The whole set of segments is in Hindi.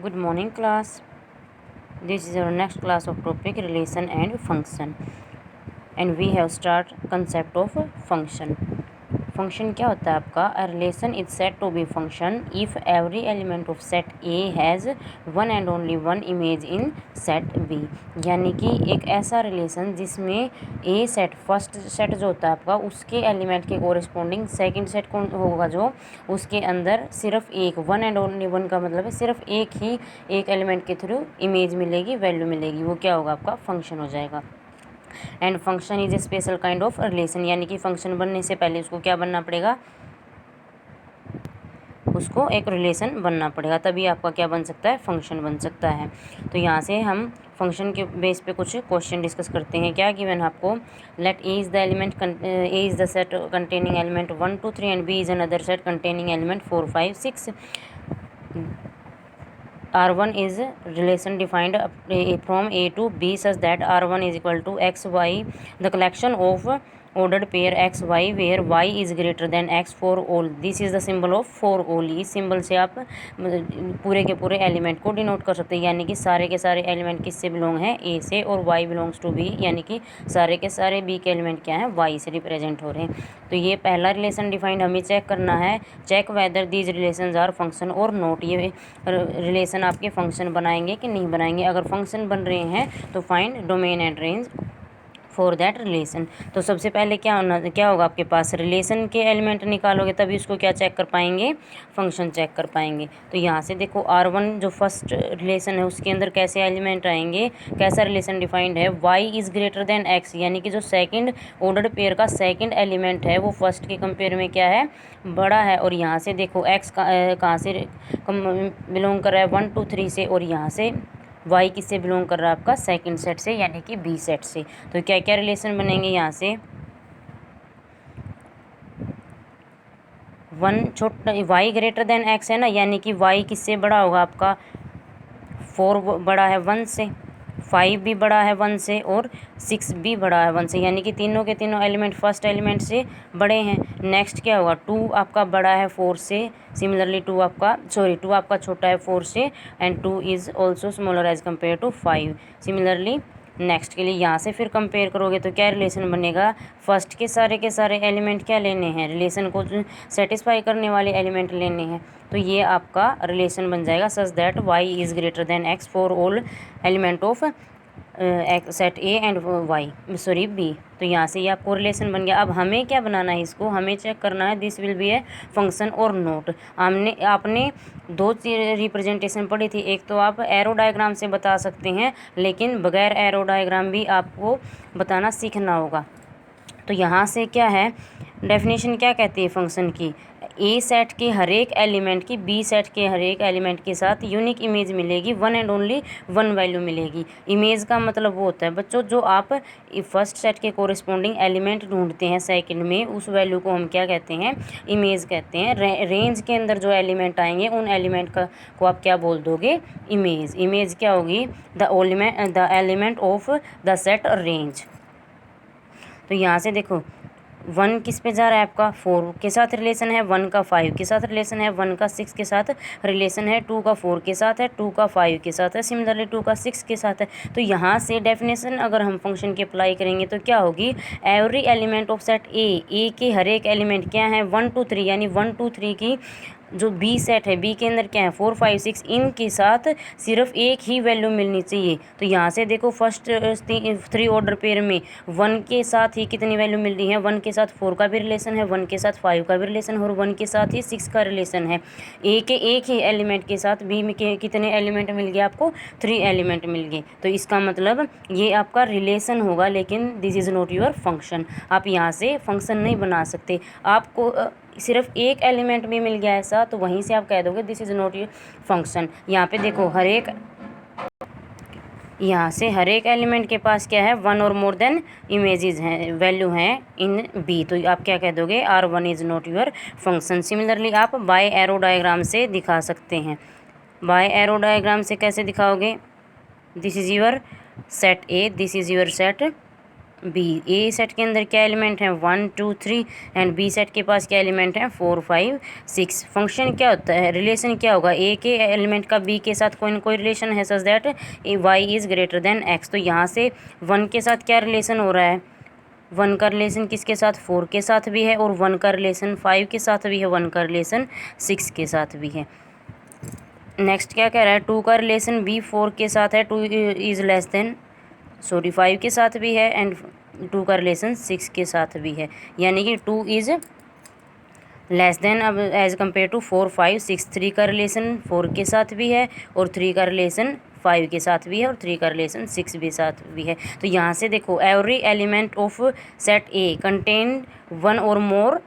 Good morning, class. This is our next class of topic relation and function, and we have start concept of function. Function क्या होता है आपका? A relation is said to be function if every element of set A has one and only one image in set B. यानी कि एक ऐसा रिलेशन जिसमें ए सेट फर्स्ट सेट जो होता है आपका उसके एलिमेंट के कोरिस्पोंडिंग सेकंड सेट कौन होगा जो उसके अंदर सिर्फ एक वन एंड ओनली वन का मतलब है सिर्फ एक ही एक एलिमेंट के थ्रू इमेज मिलेगी, वैल्यू मिलेगी, वो क्या होगा आपका? फंक्शन हो जाएगा। And function is a special kind of relation, यानी कि फंक्शन बनने से पहले उसको क्या बनना पड़ेगा? उसको एक रिलेशन बनना पड़ेगा, तभी आपका क्या बन सकता है? फंक्शन बन सकता है। तो यहाँ से हम फंक्शन के बेस पे कुछ क्वेश्चन डिस्कस करते हैं। क्या गिवन आपको? Let A is the element A is the set containing element 1 2 3 and B is another set containing element 4 5 6। R1 is relation defined from A to B such that R1 is equal to X, Y, the collection of ordered pair X, Y where Y is greater than X for all. This is the symbol of for all. इस सिंबल से आप पूरे के पूरे एलिमेंट को डिनोट कर सकते हैं, यानी कि सारे के सारे एलिमेंट किससे बिलोंग हैं? A से, और Y बिलोंग्स टू B, यानी कि सारे के सारे B के एलिमेंट क्या हैं? Y से रिप्रेजेंट हो रहे हैं। तो ये पहला रिलेशन डिफाइंड हमें चेक करना है, check whether these relations are function और नॉट। ये रिलेशन आपके फंक्शन बनाएंगे कि नहीं बनाएंगे। अगर फंक्शन बन रहे हैं तो find domain and range for that relation. तो सबसे पहले क्या होगा आपके पास? रिलेशन के एलिमेंट निकालोगे तभी उसको क्या चेक कर पाएंगे? फंक्शन चेक कर पाएंगे। तो यहाँ से देखो R1 जो फर्स्ट रिलेशन है उसके अंदर कैसे एलिमेंट आएंगे, कैसा रिलेशन डिफाइंड है? Y is greater then X, यानी कि जो सेकंड ऑर्डर्ड पेयर का सेकंड एलिमेंट है वो फर्स्ट के कंपेयर में क्या है? बड़ा है। और यहाँ से देखो X कहाँ से बिलोंग कर रहा है? 1 2 3 से, और यहाँ से वाई किससे बिलोंग कर रहा है आपका? सेकंड सेट से, यानी कि बी सेट से। तो क्या क्या रिलेशन बनेंगे यहाँ से? वन छोटा वाई ग्रेटर देन एक्स है ना, यानी कि वाई किससे बड़ा होगा आपका? 4 बड़ा है 1 से, 5 भी बड़ा है 1 से, और 6 भी बड़ा है 1 से, यानी कि तीनों के तीनों एलिमेंट फर्स्ट एलिमेंट से बड़े हैं। नेक्स्ट क्या होगा? 2 आपका बड़ा है 4 से, सिमिलरली 2 आपका छोटा है 4 से, and 2 is also smaller as compare to 5। Similarly next के लिए यहाँ से फिर कंपेयर करोगे तो क्या रिलेशन बनेगा? फर्स्ट के सारे एलिमेंट क्या लेने हैं? रिलेशन को सेटिस्फाई करने वाले एलिमेंट लेने हैं। तो ये आपका रिलेशन बन जाएगा such that Y is greater than X for all element of set A and B. तो यहाँ से ये आपको रिलेशन बन गया। अब हमें क्या बनाना है? इसको हमें चेक करना है this will be A function और नोट। आपने दो रिप्रेजेंटेशन पढ़ी थी, एक तो आप एरो डायग्राम से बता सकते हैं, लेकिन बगैर एरो डायग्राम भी आपको बताना सीखना होगा। तो यहाँ से क्या है डेफिनेशन क्या कहती है फंक्शन की? ए सेट के हर एक एलिमेंट की बी सेट के हर एक एलिमेंट के साथ यूनिक इमेज मिलेगी, one and only one value मिलेगी। इमेज का मतलब वो होता है बच्चों जो आप फर्स्ट सेट के कोरिस्पोंडिंग एलिमेंट ढूंढते हैं सेकंड में, उस वैल्यू को हम क्या कहते हैं? इमेज कहते हैं। रेंज के अंदर जो एलिमेंट आएंगे उन एलिमेंट को आप क्या बोल दोगे? इमेज। इमेज क्या होगी? The element of the set range. तो यहाँ से देखो 1 किस पे जा रहा है आपका? 4 के साथ रिलेशन है, 1 का 5 के साथ रिलेशन है, 1 का 6 के साथ रिलेशन है, 2 का 4 के साथ है, 2 का 5 के साथ है, सिमिलरली 2 का 6 के साथ है। तो यहाँ से डेफिनेशन अगर हम फंक्शन की अप्लाई करेंगे तो क्या होगी? एवरी एलिमेंट ऑफ सेट ए के हर एक एलिमेंट क्या है? 1 2 3, यानी 1 2 3 की जो बी सेट है, बी के अंदर क्या है? 4 5 6, इनके साथ सिर्फ एक ही वैल्यू मिलनी चाहिए। तो यहाँ से देखो फर्स्ट 3 ऑर्डर पेयर में 1 के साथ ही कितनी वैल्यू मिल रही है? 1 के साथ 4 का भी रिलेशन है, 1 के साथ 5 का भी रिलेशन है, और 1 के साथ ही 6 का रिलेशन है। ए के एक ही एलिमेंट के साथ बी में के कितने एलिमेंट मिल गए आपको? 3 एलिमेंट मिल गए। तो इसका मतलब ये आपका रिलेशन होगा, लेकिन this is not your function. आप यहाँ से फंक्शन नहीं बना सकते। आपको सिर्फ एक एलिमेंट भी मिल गया ऐसा, तो वहीं से आप कह दोगे this is not your function. यहाँ पे देखो यहाँ से हर एक एलिमेंट के पास क्या है? 1 और मोर देन इमेजेस हैं, वैल्यू हैं इन बी। तो आप क्या कह दोगे? R1 is not your function. Similarly आप बाय एरो डायग्राम से दिखा सकते हैं। बाय एरो डायग्राम से कैसे दिखाओगे? This is your set A, this is your set B. A set के अंदर क्या एलिमेंट हैं 1 2 3 एंड बी सेट के पास क्या एलिमेंट हैं 4 5 6। फंक्शन क्या होता है, रिलेशन क्या होगा, ए के एलिमेंट का बी के साथ कोई ना कोई रिलेशन है such that Y is greater than X. तो यहाँ से 1 के साथ क्या रिलेशन हो रहा है, 1 का रिलेशन किसके साथ 4 के साथ भी है, और 1 का रिलेशन 5 के साथ भी है, 1 का रिलेशन 6 के साथ भी है। नेक्स्ट क्या कह रहा है, 2 का रिलेशन बी 4 के साथ है, 2 इज़ लेस देन 5 के साथ भी है, एंड 2 का रिलेशन 6 के साथ भी है, यानी कि 2 इज़ लेस देन अब एज कम्पेयर टू 4 5 6। 3 का रिलेशन 4 के साथ भी है, और 3 का रिलेशन 5 के साथ भी है, और 3 का रिलेशन 6 भी साथ भी है। तो यहाँ से देखो every element of set A contain 1 और मोर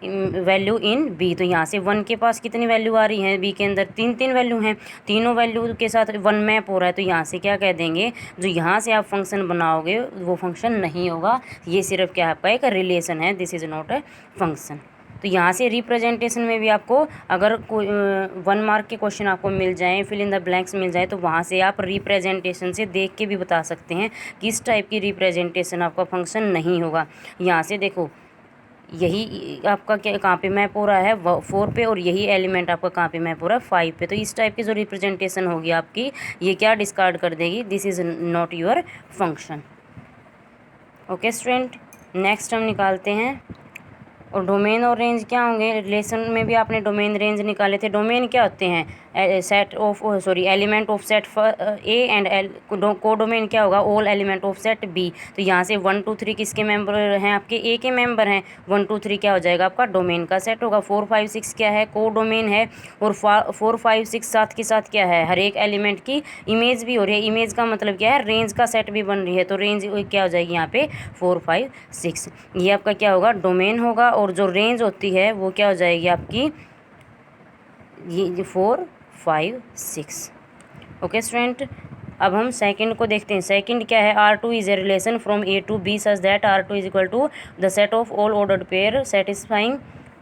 वैल्यू इन बी। तो यहाँ से 1 के पास कितनी वैल्यू आ रही है, बी के अंदर 3 वैल्यू हैं, तीनों वैल्यू के साथ 1 मैप हो रहा है। तो यहाँ से क्या कह देंगे, जो यहाँ से आप फंक्शन बनाओगे वो फंक्शन नहीं होगा, ये सिर्फ क्या आपका एक रिलेशन है, this is not a function. तो यहाँ से रिप्रेजेंटेशन में भी आपको अगर कोई 1 मार्क के क्वेश्चन आपको मिल जाए, फिल इन द ब्लैंक्स मिल जाए, तो वहाँ से आप रिप्रेजेंटेशन से देख के भी बता सकते हैं किस टाइप की रिप्रेजेंटेशन आपका फंक्शन नहीं होगा। यहाँ से देखो यही आपका क्या कहाँ पे मैप हो रहा है 4 पे, और यही एलिमेंट आपका कहाँ पे मैप हो रहा है 5 पे। तो इस टाइप की जो रिप्रेजेंटेशन होगी आपकी, ये क्या डिस्कार्ड कर देगी, this is not your function. Okay student, next हम निकालते हैं, और डोमेन और रेंज क्या होंगे, रिलेशन में भी आपने डोमेन रेंज निकाले थे। डोमेन क्या होते हैं, set of element of set A and L. को डोमेन क्या होगा, all element of set B. तो यहाँ से 1 2 3 किसके मेंबर हैं, आपके ए के मेंबर हैं, 1 2 3 क्या हो जाएगा आपका डोमेन का सेट होगा। 4 5 6 क्या है, को डोमेन है, और 4 5 6 साथ के साथ क्या है, हर एक एलिमेंट की इमेज भी हो रही है। इमेज का मतलब क्या है, रेंज का सेट भी बन रही है, तो रेंज क्या हो जाएगी यहाँ पे 4 5 6। ये आपका क्या होगा, डोमेन होगा, और जो रेंज होती है वो क्या हो जाएगी आपकी, ये 4 5 6। ओके स्टूडेंट, अब हम सेकंड को देखते हैं। सेकंड क्या है, R2 is a relation from A to B such that R2 is equal to the set of all ordered pair satisfying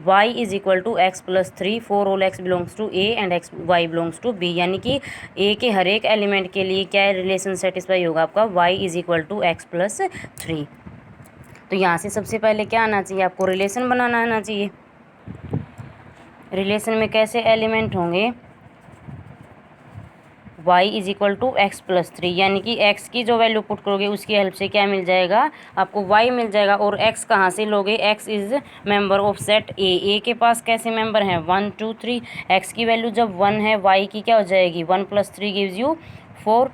y is equal to X plus 3 for all x belongs to a and x y belongs to b। यानी कि a के हर एक एलिमेंट के लिए क्या रिलेशन सेटिस्फाई होगा आपका, y is equal to X plus 3। तो यहाँ से सबसे पहले क्या आना चाहिए, आपको रिलेशन बनाना आना चाहिए। रिलेशन में कैसे एलिमेंट होंगे, y is equal to X plus 3, यानी कि x की जो वैल्यू पुट करोगे उसकी हेल्प से क्या मिल जाएगा आपको, y मिल जाएगा। और x कहाँ से लोगे, x is member of set a के पास कैसे मेंबर हैं 1 2 3। x की वैल्यू जब 1 है, y की क्या हो जाएगी 1 प्लस 3 गिव्स यू 4।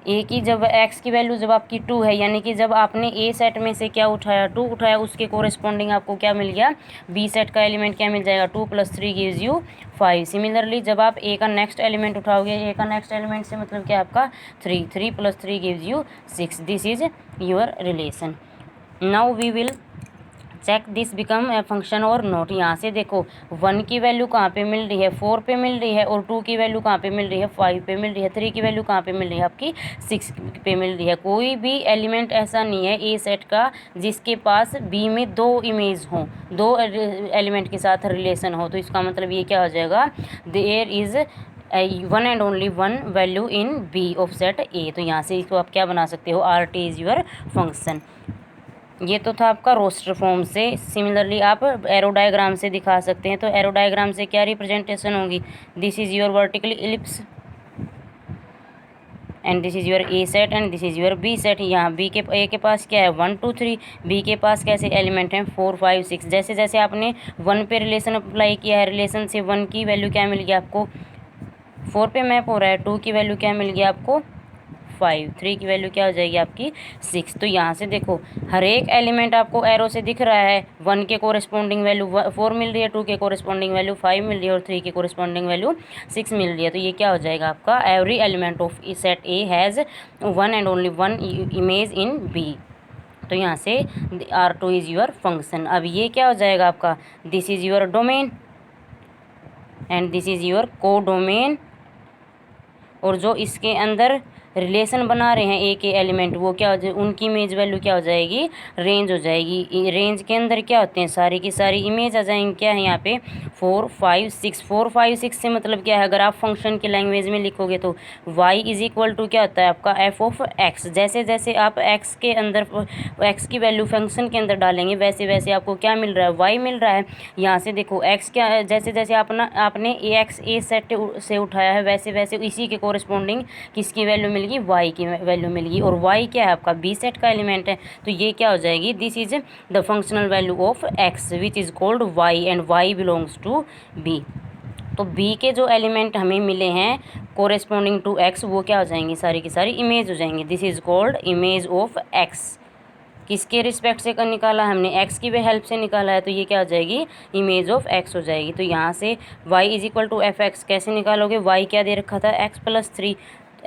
ए की जब एक्स की वैल्यू जब आपकी 2 है, यानी कि जब आपने ए सेट में से क्या उठाया 2 उठाया, उसके कोरेस्पॉन्डिंग आपको क्या मिल गया, बी सेट का एलिमेंट क्या मिल जाएगा 2 प्लस 3 गिव्स यू 5। सिमिलरली जब आप ए का नेक्स्ट एलिमेंट उठाओगे, ए का नेक्स्ट एलिमेंट से मतलब क्या आपका 3 plus 3 gives you 6। This is your relation. Now we will check this become a function और नॉट। यहाँ से देखो 1 की वैल्यू कहाँ पे मिल रही है 4 पे मिल रही है, और 2 की वैल्यू कहाँ पे मिल रही है 5 पे मिल रही है, 3 की वैल्यू कहाँ पे मिल रही है आपकी 6 पे मिल रही है। कोई भी एलिमेंट ऐसा नहीं है ए सेट का जिसके पास बी में 2 इमेज हों, 2 एलिमेंट के साथ रिलेशन हो। तो इसका मतलब ये क्या हो जाएगा, there is 1 and only 1 value in B of set A. तो यहाँ से इसको आप क्या बना सकते हो, R T is your function. ये तो था आपका रोस्टर फॉर्म से। सिमिलरली आप एरो डायग्राम से दिखा सकते हैं। तो एरो डायग्राम से क्या रिप्रेजेंटेशन होगी, this is your vertical ellipse and this is your A set and this is your B set. यहाँ बी के ए के पास क्या है 1 2 3, बी के पास कैसे एलिमेंट हैं 4 5 6। जैसे जैसे आपने 1 पे रिलेशन अप्लाई किया है, रिलेशन से 1 की वैल्यू क्या मिल गई आपको 4 पे मैप हो रहा है, 2 की वैल्यू क्या मिल गई आपको 5, 3 की वैल्यू क्या हो जाएगी आपकी 6। तो यहाँ से देखो हर एक एलिमेंट आपको एरो से दिख रहा है, 1 के कोरिस्पोंडिंग वैल्यू 4 मिल रही है, 2 के कोरिस्पोंडिंग वैल्यू 5 मिल रही है, और 3 के कोरिस्पोंडिंग वैल्यू 6 मिल रही है। तो ये क्या हो जाएगा आपका, every element of set A has 1 and only 1 image in B. तो यहाँ से R2 इज़ योर फंक्शन। अब ये क्या हो जाएगा आपका, this is your domain and this is your को डोमेन, और जो इसके अंदर रिलेशन बना रहे हैं ए के एलिमेंट, वो क्या हो जाए, उनकी इमेज वैल्यू क्या हो जाएगी, रेंज हो जाएगी। रेंज के अंदर क्या होते हैं, सारी की सारी इमेज आ जाएंगी। क्या है यहाँ पे 4 5 6, 4 5 6 से मतलब क्या है, अगर आप फंक्शन की लैंग्वेज में लिखोगे तो y इज इक्वल टू क्या होता है आपका f ऑफ x। जैसे जैसे आप x के अंदर x की वैल्यू फंक्शन के अंदर डालेंगे वैसे वैसे आपको क्या मिल रहा है, y मिल रहा है। यहाँ से देखो x क्या है, जैसे जैसे आपने x a सेट से उठाया है वैसे वैसे इसी के कोरिस्पोंडिंग किसकी वैल्यू मिलेगी, y की वैल्यू मिलेगी। और y क्या है आपका b सेट का एलिमेंट है, तो ये क्या हो जाएगी, this is the functional value of x which is called y and y belongs to b। तो b के जो एलिमेंट हमें मिले हैं कोरेस्पोंडिंग टू x वो क्या हो जाएंगी, सारी की सारी इमेज हो जाएंगी। This is called image of x। किसके रिस्पेक्ट से निकाला हमने, x की भी हेल्प से निकाला है, तो ये क्या हो जाएगी, इमेज ऑफ x हो जाएगी। तो यहाँ से y is equal to F X कैसे निकालोगे, y क्या दे रखा था x प्लस 3,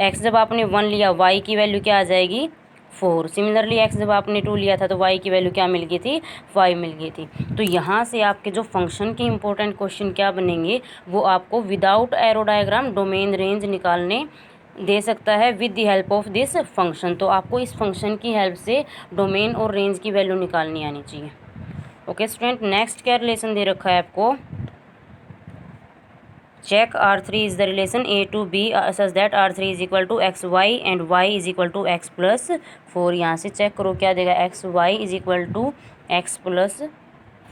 x जब आपने 1 लिया y की वैल्यू क्या आ जाएगी 4। सिमिलरली x जब आपने 2 लिया था तो y की वैल्यू क्या मिल गई थी, 5 मिल गई थी। तो यहाँ से आपके जो फंक्शन के इंपॉर्टेंट क्वेश्चन क्या बनेंगे, वो आपको without arrow diagram domain range निकालने दे सकता है with the help of this function. तो आपको इस फंक्शन की हेल्प से डोमेन और रेंज की वैल्यू निकालनी आनी चाहिए। ओके स्टूडेंट, नेक्स्ट क्या रिलेशन दे रखा है आपको, check R3 is the relation A to B such that R3 is equal to XY and Y is equal to X plus 4। यहाँ से चेक करो क्या देगा, XY is equal to X plus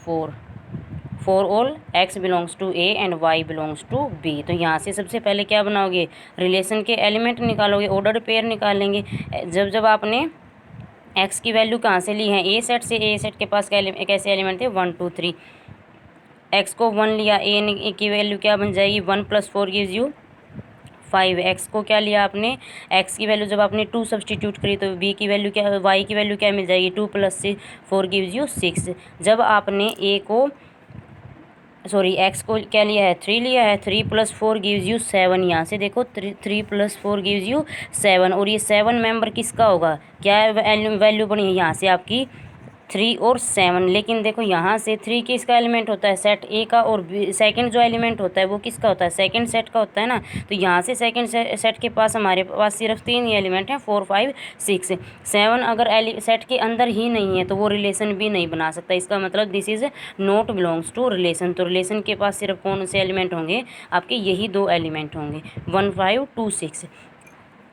4 for all x belongs to a and y belongs to b। तो यहाँ से सबसे पहले क्या बनाओगे, रिलेशन के एलिमेंट निकालोगे, ऑर्डर पेयर निकालेंगे। जब जब आपने x की वैल्यू कहाँ से ली है, a सेट से, a सेट के पास कैसे एलिमेंट थे 1 2 3, x को 1 लिया, a की वैल्यू क्या बन जाएगी 1 प्लस 4 गिव्स यू 5। x को क्या लिया आपने, x की वैल्यू जब आपने 2 सब्सटीट्यूट करी तो b की वैल्यू क्या, y की वैल्यू क्या मिल जाएगी 2 प्लस 4 गिव्स यू 6। जब आपने x को क्या लिया है 3 लिया है, 3 प्लस 4 गिव्स यू 7। यहाँ से देखो 3 प्लस 4 गिव्स यू 7, और ये 7 मेंबर किसका होगा, क्या वैल्यू बनी है यहाँ से आपकी 3 और 7। लेकिन देखो यहाँ से 3 किसका एलिमेंट होता है, सेट ए का, और सेकंड जो एलिमेंट होता है वो किसका होता है, सेकंड सेट का होता है ना। तो यहाँ से सेकंड सेट के पास हमारे पास सिर्फ 3 ही एलिमेंट हैं 4 5 6 7। अगर सेट के अंदर ही नहीं है तो वो रिलेशन भी नहीं बना सकता। इसका मतलब this is not belongs to relation. तो रिलेशन के पास सिर्फ कौन से एलिमेंट होंगे, आपके यही 2 एलिमेंट होंगे 1 5 2 6।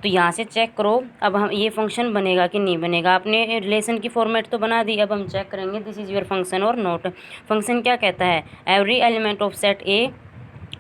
तो यहाँ से चेक करो अब हम ये फंक्शन बनेगा कि नहीं बनेगा। आपने रिलेशन की फॉर्मेट तो बना दी, अब हम चेक करेंगे दिस इज़ योर फंक्शन और नॉट। फंक्शन क्या कहता है, every element of set A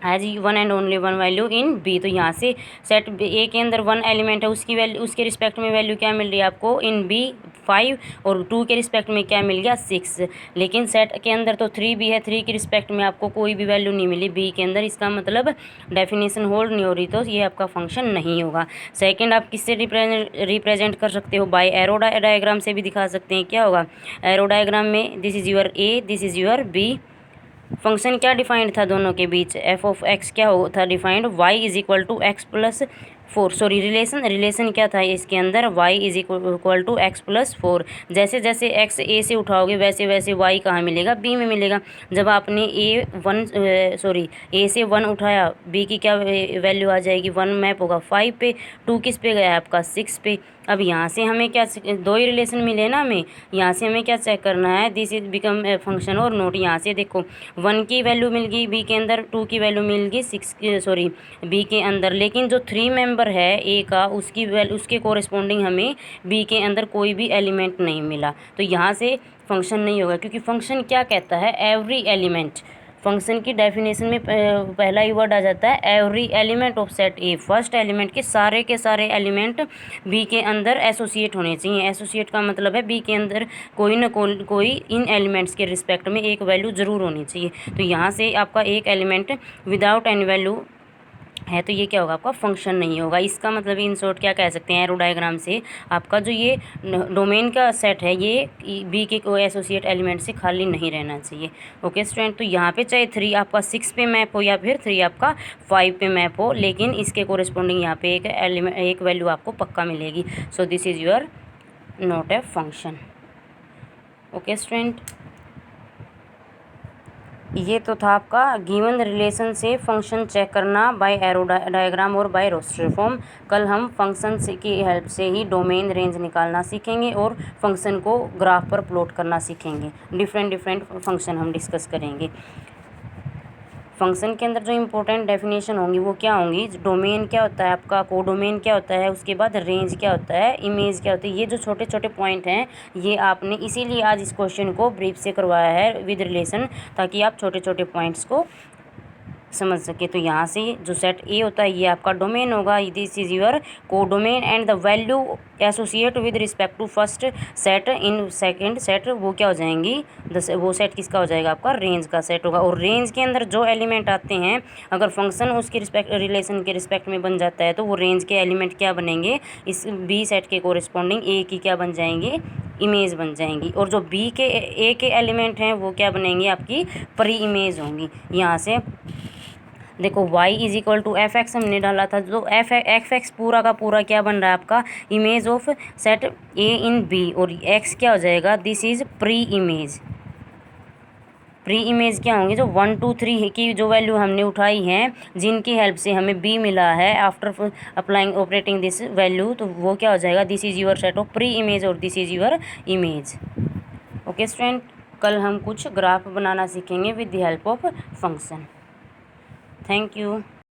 has 1 and only 1 value in B. तो यहाँ से सेट ए के अंदर 1 एलिमेंट है, उसकी वैल्यू, उसके रिस्पेक्ट में वैल्यू क्या मिल रही है आपको इन बी 5, और 2 के रिस्पेक्ट में क्या मिल गया 6। लेकिन सेट के अंदर तो 3 भी है, 3 के रिस्पेक्ट में आपको कोई भी वैल्यू नहीं मिली बी के अंदर। इसका मतलब डेफिनेशन होल्ड नहीं हो रही, तो ये आपका फंक्शन नहीं होगा। सेकेंड, आप किससे रिप्रेजेंट कर सकते हो, बाय एरो डायग्राम से भी दिखा सकते हैं। क्या होगा एरो डायग्राम में, this is your A, this is your B. Function क्या डिफाइंड था दोनों के बीच, एफ ऑफ एक्स क्या हो था defined, Y is equal to X plus 4। Sorry relation क्या था इसके अंदर, Y is equal to X plus 4। जैसे जैसे एक्स ए से उठाओगे वैसे वैसे वाई कहाँ मिलेगा, बी में मिलेगा। जब आपने ए से 1 उठाया, बी की क्या वैल्यू आ जाएगी 1 मैप होगा 5 पे, 2 किस पे गया आपका 6 पे। अब यहाँ से हमें क्या, 2 ही रिलेशन मिले ना हमें, यहाँ से हमें क्या चेक करना है, this is become a function और नोट। यहाँ से देखो 1 की वैल्यू मिल गई बी के अंदर, 2 की वैल्यू मिल गई बी के अंदर, लेकिन जो 3 मेंबर है ए का उसकी वैल्यू, उसके कोरिस्पोंडिंग हमें बी के अंदर कोई भी एलिमेंट नहीं मिला। तो यहाँ से फंक्शन नहीं होगा, क्योंकि फंक्शन क्या कहता है एवरी एलिमेंट। फंक्शन की डेफिनेशन में पहला ही वर्ड आ जाता है every element of set A. First element के सारे एलिमेंट बी के अंदर एसोसिएट होने चाहिए। एसोसिएट का मतलब है बी के अंदर कोई ना कोई इन एलिमेंट्स के रिस्पेक्ट में एक वैल्यू ज़रूर होनी चाहिए। तो यहाँ से आपका एक एलिमेंट विदाउट एनी वैल्यू है तो ये क्या होगा, आपका फंक्शन नहीं होगा। इसका मतलब इन शॉर्ट क्या कह सकते हैं, एरो डायग्राम से आपका जो ये डोमेन का सेट है ये बी के कोई एसोसिएट एलिमेंट से खाली नहीं रहना चाहिए। ओके स्टूडेंट, तो यहाँ पे चाहे 3 आपका 6 पे मैप हो या फिर 3 आपका 5 पे मैप हो, लेकिन इसके कोरिस्पोंडिंग यहाँ पे एक वैल्यू आपको पक्का मिलेगी। So this is your not a function. Okay student, ये तो था आपका गिवन रिलेशन से फंक्शन चेक करना बाय एरो डायग्राम और बाय रोस्टर फॉर्म। कल हम फंक्शन से की हेल्प से ही डोमेन रेंज निकालना सीखेंगे और फंक्शन को ग्राफ पर प्लॉट करना सीखेंगे। डिफरेंट फंक्शन हम डिस्कस करेंगे। फंक्शन के अंदर जो इम्पोर्टेंट डेफिनेशन होंगी वो क्या होंगी, डोमेन क्या होता है आपका, कोडोमेन क्या होता है, उसके बाद रेंज क्या होता है, इमेज क्या होती है। ये जो छोटे छोटे पॉइंट हैं ये आपने इसीलिए आज इस क्वेश्चन को ब्रीफ से करवाया है विद रिलेशन, ताकि आप छोटे छोटे पॉइंट्स को समझ सके। तो यहाँ से जो सेट ए होता है ये आपका डोमेन होगा, this is your codomain and the value associate with respect to first set in second set वो क्या हो जाएंगी, वो सेट किसका हो जाएगा आपका, रेंज का सेट होगा। और रेंज के अंदर जो एलिमेंट आते हैं अगर फंक्शन उसके रिस्पेक्ट रिलेशन के रिस्पेक्ट में बन जाता है तो वो रेंज के एलिमेंट क्या बनेंगे, इस बी सेट के कोरिस्पॉन्डिंग ए की क्या बन जाएंगी, इमेज बन जाएंगी। और जो बी के ए के एलिमेंट हैं वो क्या बनेंगी, आपकी प्री इमेज होंगी। यहाँ से देखो y is equal to F X हमने डाला था, तो एफ एक्स पूरा का पूरा क्या बन रहा है आपका, image of set A in B, और x क्या हो जाएगा, this is pre image. Pre image क्या होंगे, जो 1 2 3 की जो वैल्यू हमने उठाई हैं जिनकी हेल्प से हमें b मिला है after applying operating this value, तो वो क्या हो जाएगा, this is your set of pre image और this is your image. Okay student, कल हम कुछ ग्राफ बनाना सीखेंगे with the help of function. Thank you.